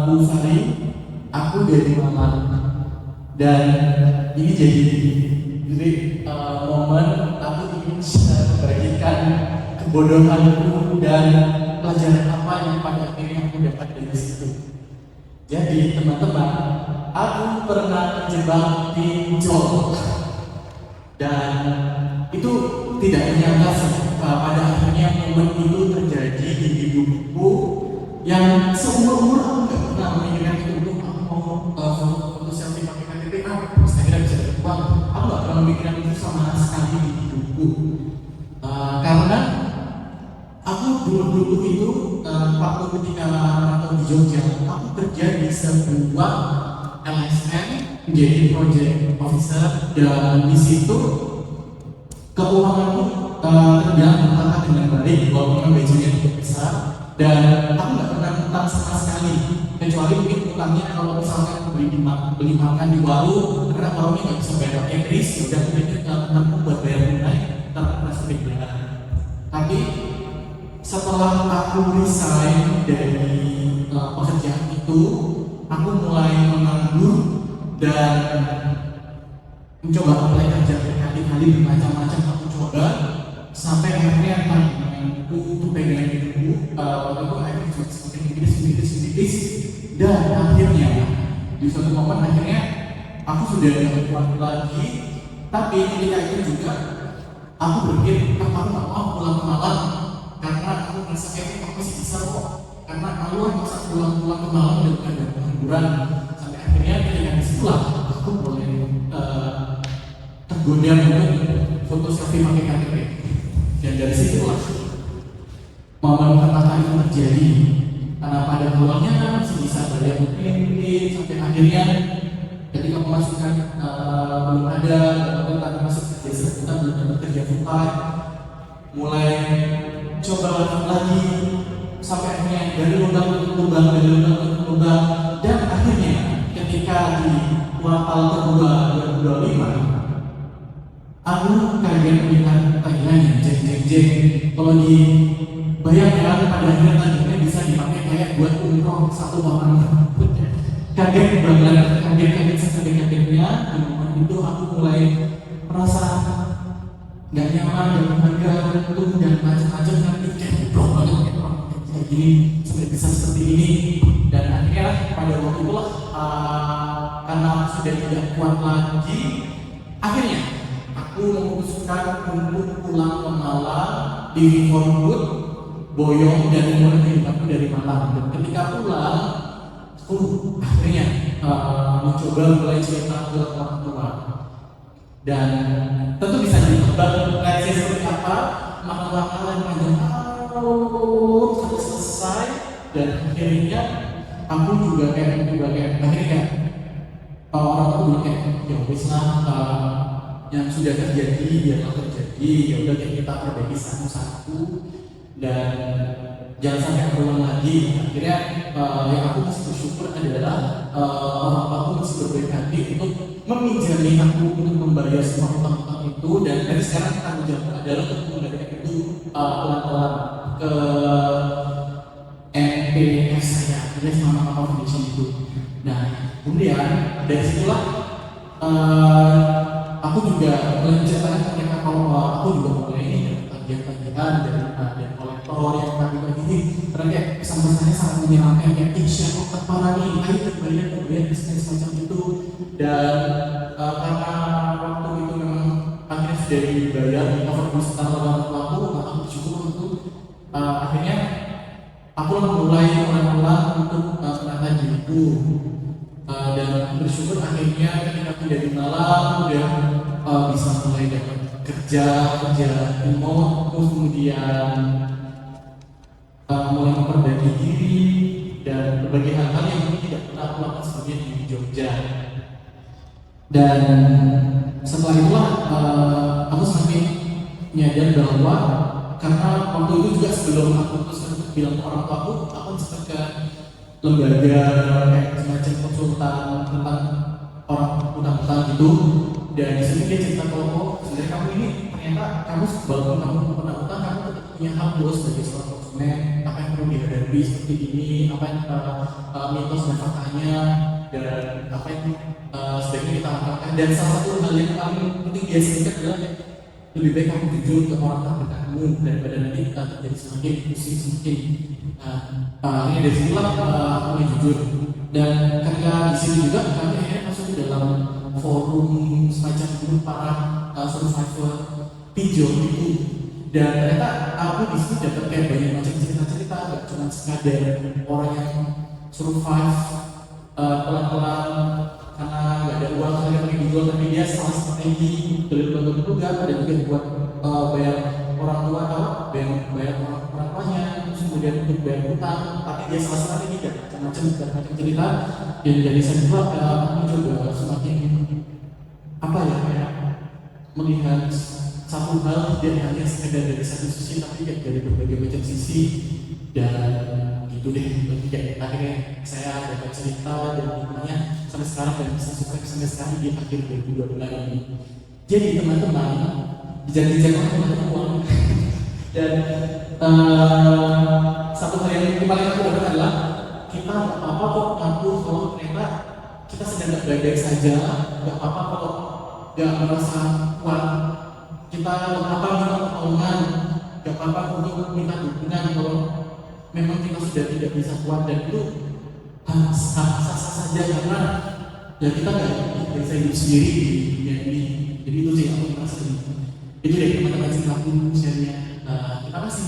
Bu Fari, aku dari Malang dan ini jadi momen aku ingin membagikan kebodohanku dan pelajaran apa yang pada akhirnya aku dapat dari situ. Jadi teman-teman, aku pernah terjebak pinjol dan itu tidak menyangka sih pada akhirnya momen itu terjadi di hidupku yang seumur-umur aku nggak pernah memikirkan itu aku mau foto selfie pakai KTP terus akhirnya bisa dapat uang. Aku nggak pernah memikirkan itu sama sekali di hidupku karena aku dulu itu waktu ketika merantau di Jogja aku kerja di sebuah LSM menjadi project officer dan di situ keuanganku terbilang tertata dengan baik walaupun gajinya cukup besar dan aku nggak pernah utang sama sekali kecuali mungkin utangnya kalau misalkan beli makan di warung karena warungnya nggak bisa bayar pakai kris udah kita mampu buat bayar tunai tanpa sering bayar. Tapi setelah aku resign dari pekerjaan itu aku mulai menganggur dan mencoba apply kerja berkali-kali bermacam-macam aku coba sampai akhirnya aku untuk pegangan hidupku waktu itu akhirnya semakin sedikit dan akhirnya di suatu momen akhirnya aku sudah dapat uang lagi tapi ketika itu juga aku berpikir aku nggak mau pulang ke Malang karena aku merasa kayak aku masih bisa kok karena malu masa pulang-pulang ke Malang dan bukan dapat hiburan sampai akhirnya ketika disitulah aku mulai tergoda untuk foto selfie pakai KTP dan dari situlah momen pertama itu terjadi karena pada awalnya masih bisa bayar mungkin sampai akhirnya ketika pemasukan belum ada atau tadi masuk kerja kita belum dapat kerja full time mulai coba lagi sampai akhirnya dari lubang ke lubang dan akhirnya ketika di kuartal kedua 2025 aku kaget melihat tagihannya jeng kalau dibayangkan pada akhirnya tagihannya bisa dipakai kayak buat umroh satu orang kaget banget kagetnya di momen itu aku mulai merasa nggak nyaman dengan harga itu dan macam-macam nanti kayak goblok banget kayak gini sampai bisa seperti ini dan akhirnya pada waktu itulah karena sudah tidak kuat lagi akhirnya aku memutuskan untuk pulang ke Malang di for good boyong dan mulai kehidupanku dari Malang dan ketika pulang aku akhirnya mencoba mulai cerita ke orang tua dan tentu bisa ditebak reaksi seperti apa maka-maka panjang tahun sampai selesai dan akhirnya aku juga kayak akhirnya orang tua bilang kayak ya wis lah yang sudah terjadi biarlah terjadi ya udah kayak kita perbaiki satu-satu dan jangan sampai berulang lagi. Akhirnya yang aku masih bersyukur adalah orang tua aku masih berbaik hati untuk meminjami aku untuk membayar semua utang-utang itu dan dari sekarang tanggung jawab adalah untuk mengembalikan itu pelan-pelan ke NPS saya, jadi Mama Foundation itu. Nah kemudian dari situlah aku juga menceritakan ke mereka kalau aku juga mulai ini tagihan-tagihan dari kolektor yang pagi-pagi ini karena kayak pesan-pesannya sangat menyenangkan kayak insya Allah terparani ayo terbayar bisnis semacam itu dan karena waktu itu memang akhirnya sudah dibayar di cover beserta orang tuaku aku bersyukur untuk akhirnya aku mulai pelan-pelan untuk menata diriku dan bersyukur akhirnya ketika aku dari Malang udah bisa mulai dapat kerja remote kemudian mulai memperbaiki diri dan berbagai hal yang mungkin tidak pernah aku lakukan sebelumnya di Jogja dan setelah itulah aku semakin menyadar bahwa karena waktu itu juga sebelum aku terus bilang ke orang tua aku sempat ke lembaga kayak semacam konsultan tentang orang utang-utang gitu dan di sini dia cerita kalau sebenarnya kamu ini ternyata kamu walaupun kamu pernah utang kamu tetap punya hak loh sebagai seorang konsumen apa yang perlu dihadapi seperti ini, apa yang mitos dan faktanya, dan apa yang sebaiknya kita lakukan. Dan salah satu hal yang paling penting dia sebutkan adalah lebih baik kamu jujur ke orang terdekatmu daripada nanti kita terjadi semakin pusing semakin. Ini dari situlah aku jujur. Dan ketika di sini juga kami akhirnya masuk ke dalam forum semacam grup para survivor pinjol itu. Dan ternyata aku di sini dapat kayak banyak macam cerita-cerita, gak cuma sekadar orang yang survive pelan-pelan karena gak ada uang karena lagi dijual, tapi dia salah strategi dari lembaga juga, ada juga buat bayar orang tua atau bayar orang tuanya, terus kemudian untuk bayar utang, tapi dia salah strategi dan macam-macam cerita. Dan dari saya juga aku coba semakin apa ya kayak melihat satu hal dia hanya sekedar dari satu sisi, tapi dari berbagai macam sisi. Dan gitu deh, kayak akhirnya saya dapat cerita dan hikmahnya sampai sekarang dan bisa sukses sampai sekarang di akhir 2022 ini. Jadi teman-teman, jangan teman-teman uang. Dan satu hal yang paling aku dapat adalah kita nggak apa kok ngaku kalau ternyata kita sedang nggak baik-baik saja, nggak apa kalau nggak merasa kuat. Kita nggak apa minta pertolongan, nggak apa untuk minta dukungan kalau memang kita sudah tidak bisa kuat, dan itu sah-sah saja karena ya kita nggak bisa hidup sendiri di dunia ini. Jadi itu sih aku merasa itu deh teman-teman, cerita aku share-nya. Kita masih